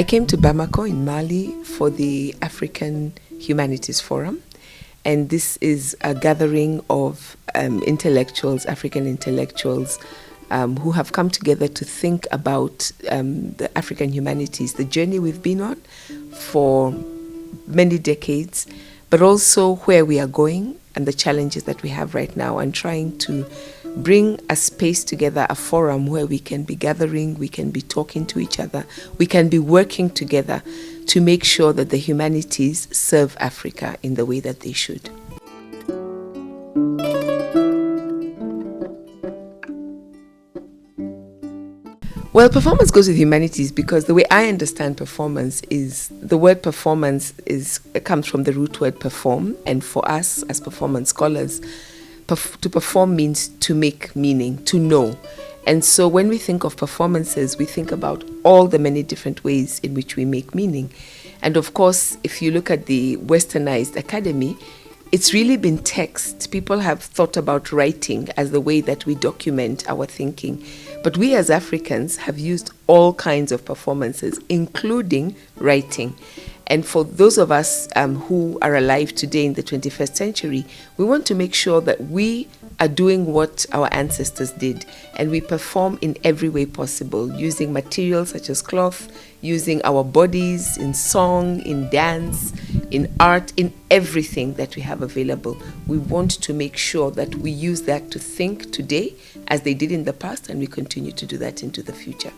came to Bamako in Mali for the African Humanities Forum, and this is a gathering of intellectuals, African intellectuals, who have come together to think about the African humanities, the journey we've been on for many decades, but also where we are going and the challenges that we have right now, and trying to bring a space together, a forum where we can be gathering, we can be talking to each other, we can be working together to make sure that the humanities serve Africa in the way that they should. Well, performance goes with humanities because the way I understand performance is the word performance comes from the root word perform, and for us as performance scholars, to perform means to make meaning, to know. And so when we think of performances, we think about all the many different ways in which we make meaning. And of course, if you look at the westernized academy, it's really been text. People have thought about writing as the way that we document our thinking. But we as Africans have used all kinds of performances, including writing. And for those of us who are alive today in the 21st century, we want to make sure that we are doing what our ancestors did, and we perform in every way possible, using materials such as cloth, using our bodies in song, in dance, in art, in everything that we have available. We want to make sure that we use that to think today as they did in the past, and we continue to do that into the future.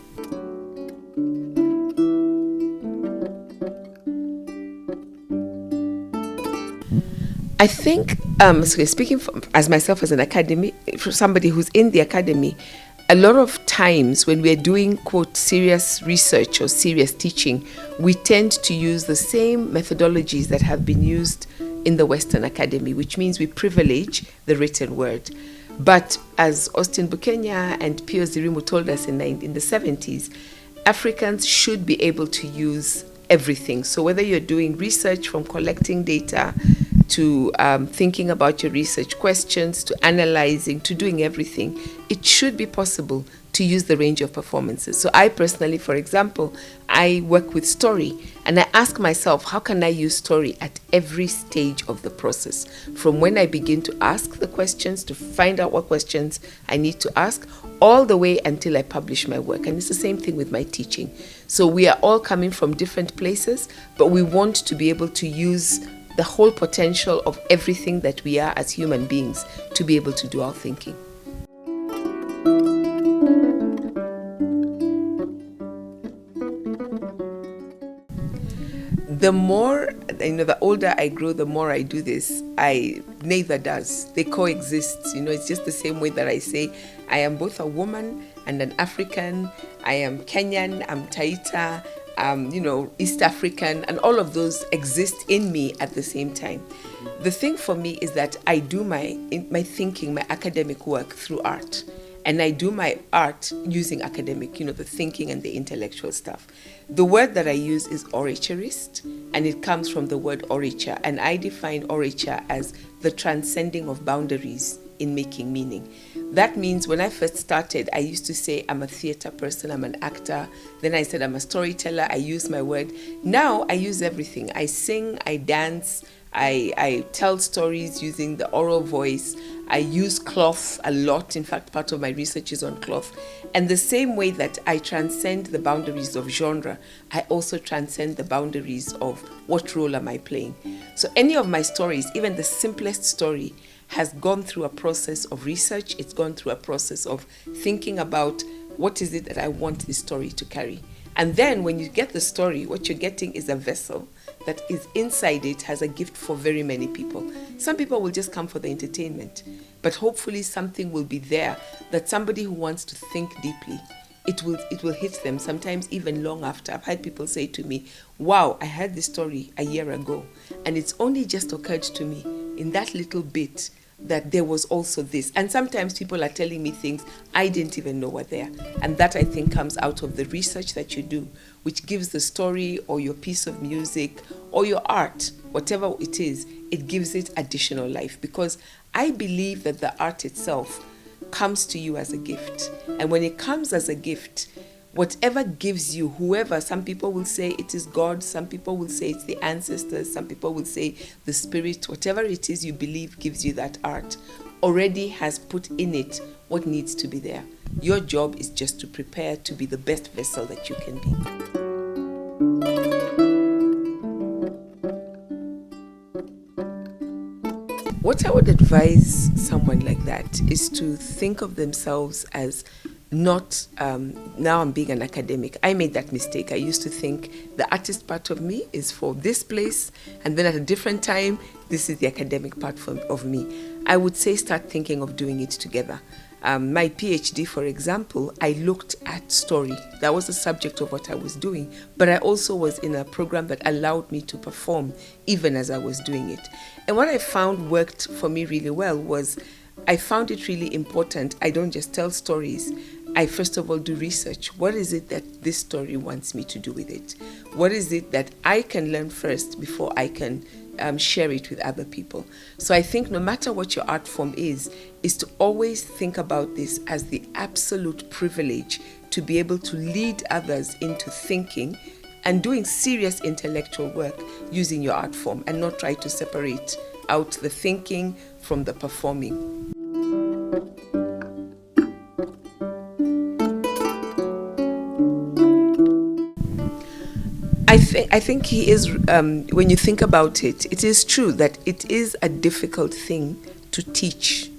I think, speaking as myself as an academic, for somebody who's in the academy, a lot of times when we're doing, quote, serious research or serious teaching, we tend to use the same methodologies that have been used in the Western academy, which means we privilege the written word. But as Austin Bukenya and Pio Zirimu told us in the 70s, Africans should be able to use everything. So whether you're doing research, from collecting data to thinking about your research questions, to analyzing, to doing everything, it should be possible to use the range of performances. So I personally, for example, I work with story, and I ask myself, how can I use story at every stage of the process? From when I begin to ask the questions, to find out what questions I need to ask, all the way until I publish my work. And it's the same thing with my teaching. So we are all coming from different places, but we want to be able to use the whole potential of everything that we are as human beings to be able to do our thinking. The more, the older I grow, the more I do this. Neither does. They coexist. It's just the same way that I say I am both a woman and an African. I am Kenyan, I'm Taita, East African, and all of those exist in me at the same time. The thing for me is that I do my thinking, my academic work through art. And I do my art using academic, the thinking and the intellectual stuff. The word that I use is oratorist, and it comes from the word orature. And I define orature as the transcending of boundaries in making meaning. That means when I first started, I used to say I'm a theater person, I'm an actor. Then I said I'm a storyteller, I use my word. Now I use everything. I sing, I dance, I tell stories using the oral voice. I use cloth a lot. In fact, part of my research is on cloth. And the same way that I transcend the boundaries of genre, I also transcend the boundaries of what role am I playing. So any of my stories, even the simplest story, has gone through a process of research. It's gone through a process of thinking about what is it that I want this story to carry. And then when you get the story, what you're getting is a vessel that is inside it has a gift for very many people. Some people will just come for the entertainment, but hopefully something will be there that somebody who wants to think deeply, it will hit them, sometimes even long after. I've had people say to me, wow, I heard this story a year ago, and it's only just occurred to me in that little bit that there was also this. And sometimes people are telling me things I didn't even know were there. And that, I think, comes out of the research that you do, which gives the story or your piece of music or your art, whatever it is, it gives it additional life. Because I believe that the art itself comes to you as a gift. And when it comes as a gift, whatever gives you, whoever, some people will say it is God, some people will say it's the ancestors, some people will say the spirit, whatever it is you believe gives you that art, already has put in it what needs to be there. Your job is just to prepare to be the best vessel that you can be. What I would advise someone like that is to think of themselves as not, now I'm being an academic. I made that mistake. I used to think the artist part of me is for this place, and then at a different time, this is the academic part of me. I would say start thinking of doing it together. My PhD, for example, I looked at story. That was the subject of what I was doing. But I also was in a program that allowed me to perform even as I was doing it. And what I found worked for me really well was I found it really important. I don't just tell stories. I first of all do research. What is it that this story wants me to do with it? What is it that I can learn first before I can share it with other people? So I think no matter what your art form is to always think about this as the absolute privilege to be able to lead others into thinking and doing serious intellectual work using your art form, and not try to separate out the thinking from the performing. I think he is, when you think about it, it is true that it is a difficult thing to teach.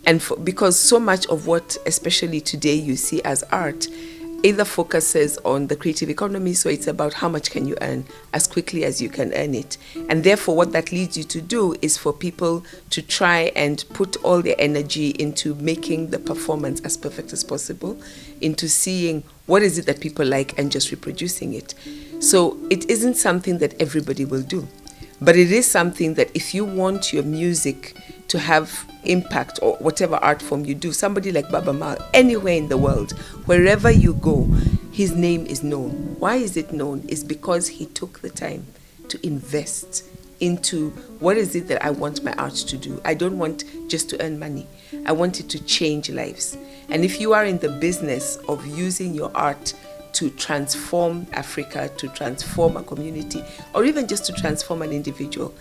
And because so much of what, especially today, you see as art, either focuses on the creative economy, so it's about how much can you earn as quickly as you can earn it. And therefore, what that leads you to do is for people to try and put all their energy into making the performance as perfect as possible, into seeing what is it that people like and just reproducing it. So it isn't something that everybody will do, but it is something that if you want your music to have impact, or whatever art form you do, somebody like Baba Mal, anywhere in the world, wherever you go, his name is known. Why is it known? It's because he took the time to invest into what is it that I want my art to do. I don't want just to earn money. I want it to change lives. And if you are in the business of using your art to transform Africa, to transform a community, or even just to transform an individual,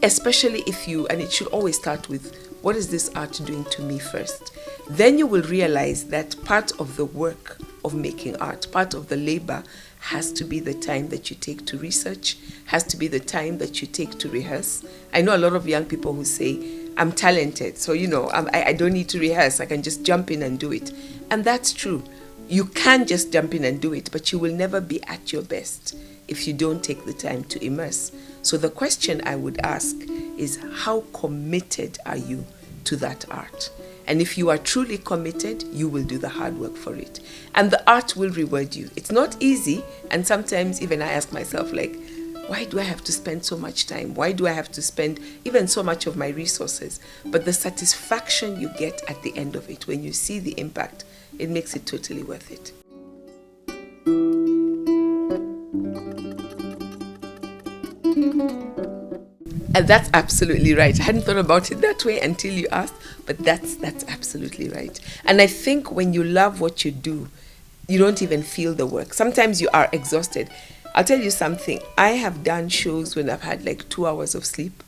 especially if you, and it should always start with, what is this art doing to me first? Then you will realize that part of the work of making art, part of the labor, has to be the time that you take to research, has to be the time that you take to rehearse. I know a lot of young people who say, I'm talented, so I don't need to rehearse, I can just jump in and do it. And that's true. You can just jump in and do it, but you will never be at your best if you don't take the time to immerse. So the question I would ask is, how committed are you to that art? And if you are truly committed, you will do the hard work for it. And the art will reward you. It's not easy, and sometimes even I ask myself, like, why do I have to spend so much time? Why do I have to spend even so much of my resources? But the satisfaction you get at the end of it, when you see the impact, it makes it totally worth it. And that's absolutely right. I hadn't thought about it that way until you asked, but that's absolutely right. And I think when you love what you do, you don't even feel the work. Sometimes you are exhausted. I'll tell you something. I have done shows when I've had like 2 hours of sleep,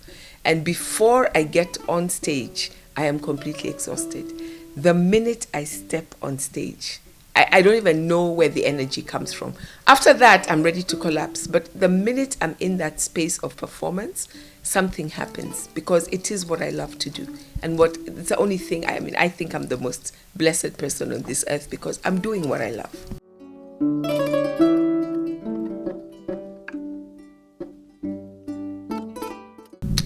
and before I get on stage, I am completely exhausted. The minute I step on stage, I don't even know where the energy comes from. After that, I'm ready to collapse. But the minute I'm in that space of performance, something happens, because it is what I love to do. And it's the only thing, I think I'm the most blessed person on this earth because I'm doing what I love.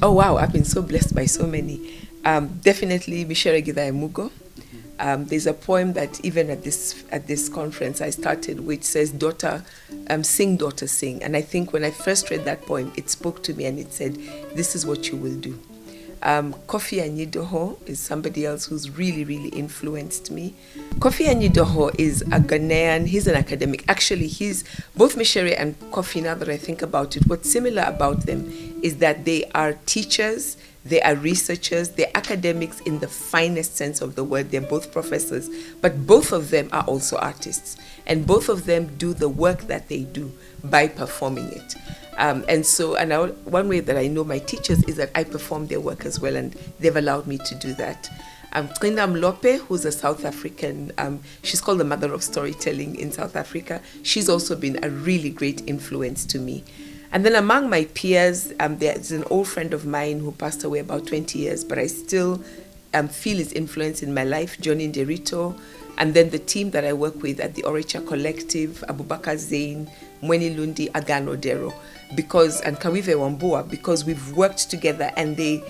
Oh wow, I've been so blessed by so many. Definitely Mchai Mugo. There's a poem that even at this conference I started, which says, daughter, sing. And I think when I first read that poem, it spoke to me and it said, this is what you will do. Kofi Anyidoho is somebody else who's really, really influenced me. Kofi Anyidoho is a Ghanaian. He's an academic. Actually, he's both Mchai and Kofi, now that I think about it, what's similar about them is that they are teachers, they are researchers, they're academics in the finest sense of the word. They're both professors, but both of them are also artists. And both of them do the work that they do by performing it. One way that I know my teachers is that I perform their work as well, and they've allowed me to do that. Trina Mlope, who's a South African, she's called the mother of storytelling in South Africa. She's also been a really great influence to me. And then among my peers, there's an old friend of mine who passed away about 20 years, but I still feel his influence in my life, Johnny Nderito. And then the team that I work with at the Orecha Collective, Abubakar Zain, Mweni Lundi, Agano Dero, and Kawive Wambua, because we've worked together, and the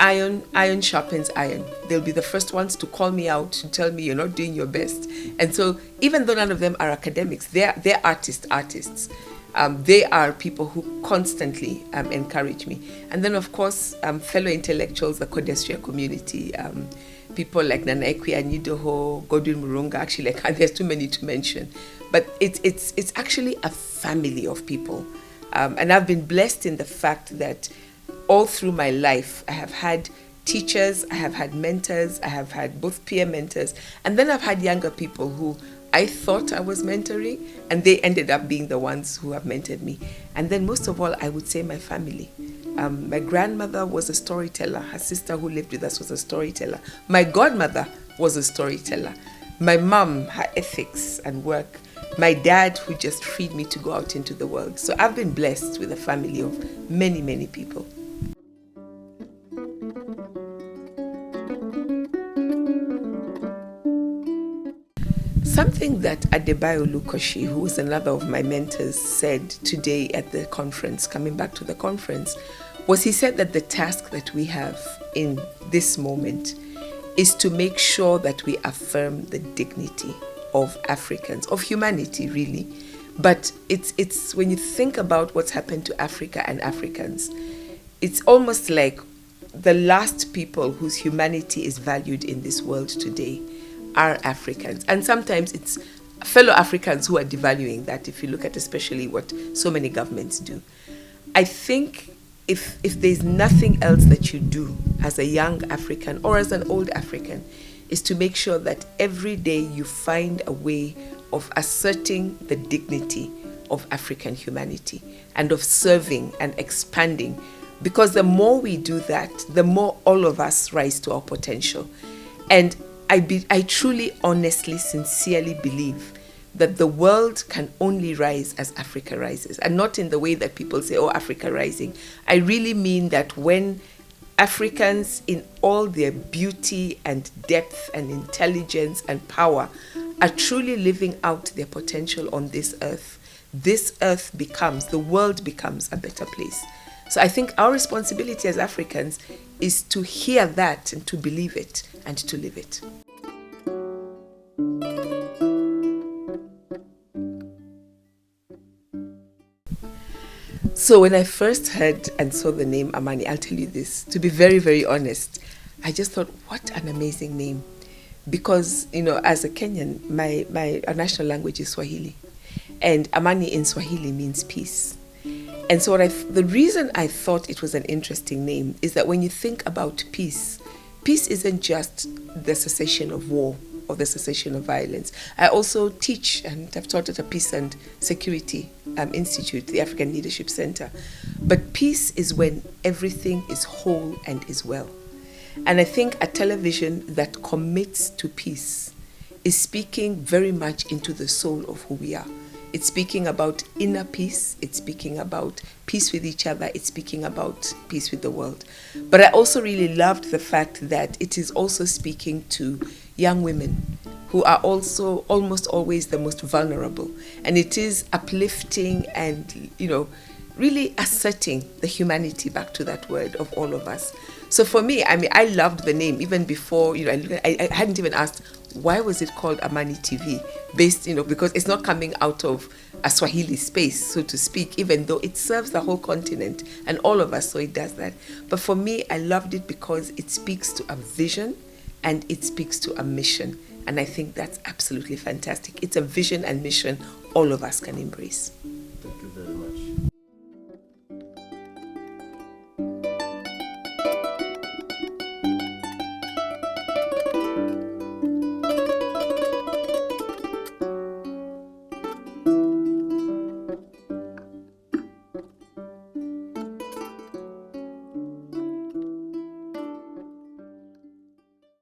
iron sharpens iron. They'll be the first ones to call me out, to tell me you're not doing your best. And so even though none of them are academics, they're artists. They are people who constantly encourage me. And then, of course, fellow intellectuals, the Codestria community, people like Nana Ekwe Anyidoho, Godwin Murunga, actually, there's too many to mention. But it's actually a family of people. And I've been blessed in the fact that all through my life, I have had teachers, I have had mentors, I have had both peer mentors, and then I've had younger people who I thought I was mentoring, and they ended up being the ones who have mentored me. And then most of all, I would say my family. My grandmother was a storyteller. Her sister who lived with us was a storyteller. My godmother was a storyteller. My mom, her ethics and work. My dad, who just freed me to go out into the world. So I've been blessed with a family of many, many people. Something that Adebayo Lukoshi, who was another of my mentors, said today at the conference, coming back to the conference, was he said that the task that we have in this moment is to make sure that we affirm the dignity of Africans, of humanity really. But it's when you think about what's happened to Africa and Africans, it's almost like the last people whose humanity is valued in this world today are Africans. And sometimes it's fellow Africans who are devaluing that, if you look at especially what so many governments do. I think if there's nothing else that you do as a young African or as an old African, is to make sure that every day you find a way of asserting the dignity of African humanity and of serving and expanding. Because the more we do that, the more all of us rise to our potential. And I truly, honestly, sincerely believe that the world can only rise as Africa rises, and not in the way that people say, oh, Africa rising. I really mean that when Africans in all their beauty and depth and intelligence and power are truly living out their potential on this earth becomes, the world becomes a better place. So I think our responsibility as Africans is to hear that and to believe it and to live it. So when I first heard and saw the name Amani, I'll tell you this, to be very, very honest, I just thought, what an amazing name. Because, as a Kenyan, our national language is Swahili. And Amani in Swahili means peace. And so the reason I thought it was an interesting name is that when you think about peace, peace isn't just the cessation of war or the cessation of violence. I also teach and have taught at a Peace and Security Institute, the African Leadership Center. But peace is when everything is whole and is well. And I think a television that commits to peace is speaking very much into the soul of who we are. It's speaking about inner peace. It's speaking about peace with each other. It's speaking about peace with the world. But I also really loved the fact that it is also speaking to young women who are also almost always the most vulnerable. And it is uplifting and, really asserting the humanity, back to that word, of all of us. So for me, I loved the name even before, I hadn't even asked, why was it called AmaniTv? based, because it's not coming out of a Swahili space, so to speak, even though it serves the whole continent and all of us, so it does that. But for me, I loved it because it speaks to a vision and it speaks to a mission. And I think that's absolutely fantastic. It's a vision and mission all of us can embrace.